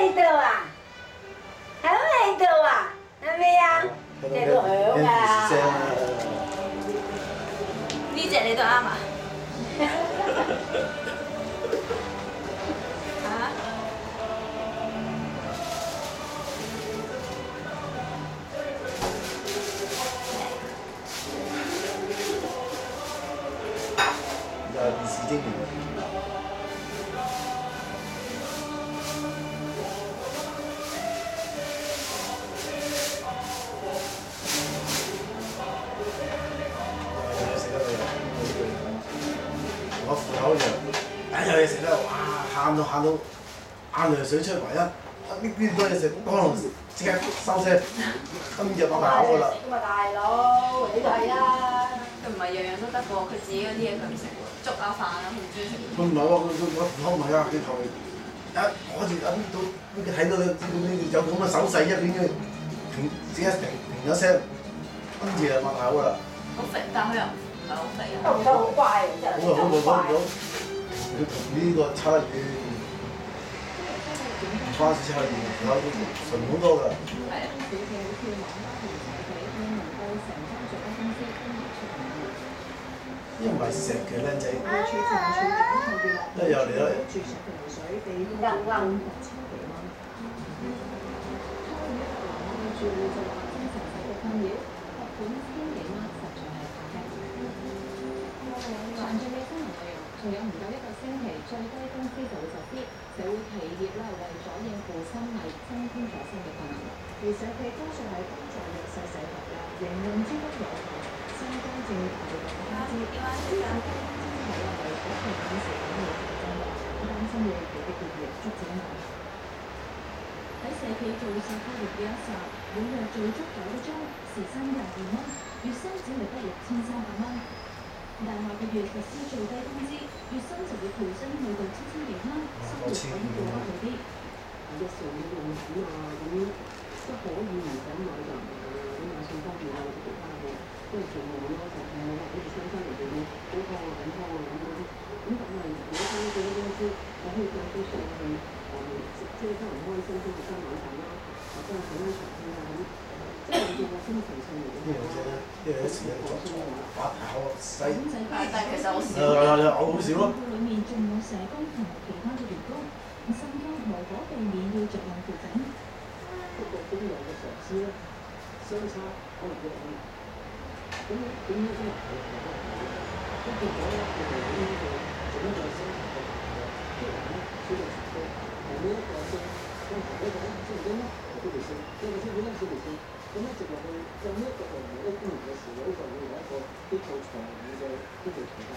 味道啊？好味道啊？係咪啊？隻都響啊！呢只你都啱啊？嚇？又係電視精靈。我扶口就，有嘢食啦，哇！喊到眼淚水出埋啊！呢多嘢食，可能即刻收聲，跟住就爆口㗎啦。食㗎嘛，大佬，你都係啦。佢唔係樣樣都得喎，佢自己嗰啲嘢佢唔食喎，粥啊飯啊佢唔中意食。佢唔係喎，佢扶口唔係啊，佢頭攞住到，佢睇到你有咁嘅手勢一邊嘅停，即刻停咗聲，跟住就爆口㗎啦。好肥，但係佢又唔係好肥啊。都唔得好乖，真係。好，佢同呢個差遠，巴士差遠，扶口順好多㗎。係啊。因為唔係石嘅僆仔，一又嚟啦。詳盡嘅新聞內容，仲有唔夠1個星期，最低工資就會實施。社會企業為咗應付新例，增添咗新嘅困難。而社企多數係幫助弱勢社群嘅，營運資金有限，相關正大嘅工資，之後低工資係為可控短時間內提增嘅，擔心會被結業觸展難。喺社企做社企業嘅一時，每日做足9個鐘，時薪22蚊，月薪只係得6300蚊。但下個月實施最低工資，月薪就會調升去到7000幾蚊，生活可以過得好啲。日常嘅用品啊，咁都可以唔使買人啊，咁買餸方面啊或者其他嘅，都係盡量咯，就係話好似商家嚟講，好湯啊、緊湯啊咁嗰啲。咁但係如果加咗公司，就可以降低上去，即係可能開心啲嘅餐晚飯啦，或者係睇翻長片啊咁，即係令到個精神上嚟講。呢樣嘢時一作把口細。但係其實好少。好少咯。裏面仲有社工同埋其他嘅員工，薪金無可避免要逐樣調整。不過工人嘅常識咧，相差可能幾多。咁點樣先能夠咁結果咧，佢哋呢個整一個薪酬嘅啲人咧，少數成功，係呢一個升，咁同呢個咧升唔升咧，係佢哋升，呢個升唔升佢哋升，咁一直落去，就呢一個係一工人嘅時候，呢個會有一個啲好長遠嘅經濟評價。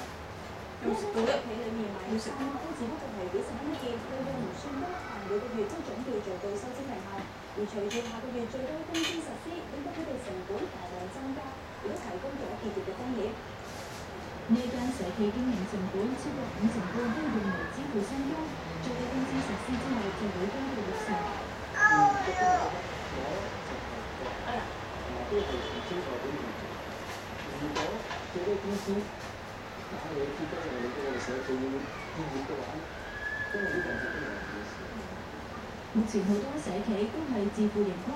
一間屋企裏面買衫都只不過係幾十蚊一件，利潤唔算多，但每個月都總叫做到收支平衡。而隨住下個月最低工資實施，令到佢哋成本大量增加，亦都提供咗結業嘅風險。呢間社企經營成本超過50%都要用嚟支付薪金，最低工資實施之後就會加到60%。都係從清楚俾你做。如果最低工資打你結果就令到我哋社企要結業嘅話，咁我呢個係真係唔好事。目前好多社企都係自負盈虧，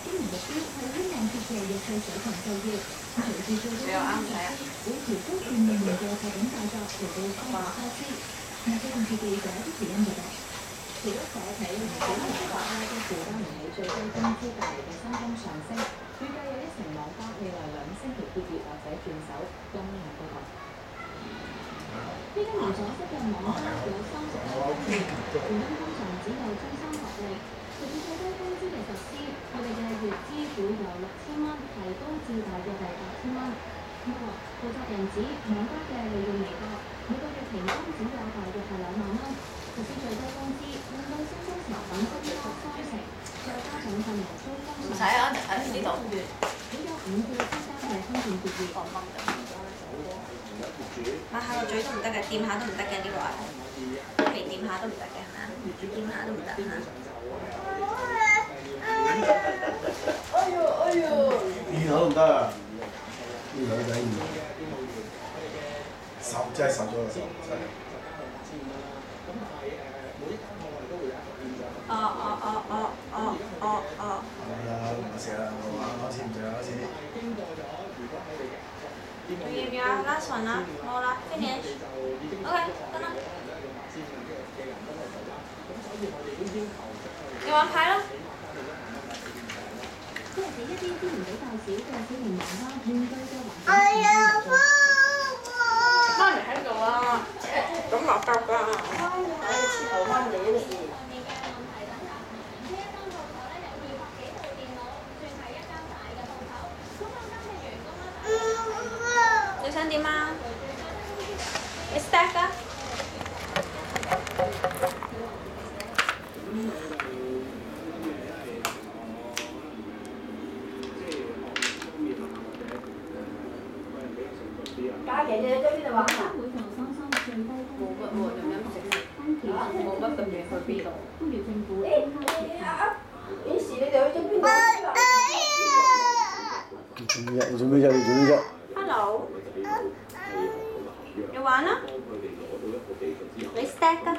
經營目標係希望協助弱勢社群就業。隨住最低工資實施，會調高店裏面嘅貨品價格，嚟到分攤開支。亞洲電視記者啲時間報道。除咗社企，小型商家都負擔唔起最低工資帶嚟嘅薪金上升，預計有1成網家未來2星期結業或者轉手。今日報道。呢間無阻式嘅網家有30間分店，員工通常只有中3學歷。隨住最低工資嘅實施，佢哋嘅月資會由6000蚊提高至大約係8000蚊。不過，負責人指網家嘅利潤微薄，每個月平均只有大約係2萬蚊。實施最低工資，令到薪金成本增加30%，再加上近年高峰上升，呢個月只有5個之間嘅分店結業。抹下個嘴都唔得嘅，掂下都唔得嘅呢個係，皮掂下都唔得嘅係咪啊？掂下都唔得嚇。哎呦哎呦！面口都唔得啊！呢女仔唔瘦真係瘦咗啦，瘦真係。係啊，唔食啦，我開始唔食啦，開始。要唔要啊？Last one 啦，冇啦，finish。OK，得啦。你玩牌咯。即係俾一啲資源比較少嘅小年媽媽面對嘅環境。媽咪喺度啊，咁落夾㗎。黐頭翻嚟嘅事。你想點啊？你 stack 啊？假期你去咗邊度玩啊？會同三三最低冇乜喎，飲飲食食，冇乜特別去邊度。呼籲政府幾時你哋去咗邊度？你做咩啫？你做咩啫？ Hello，你玩啊？你 stack 啊？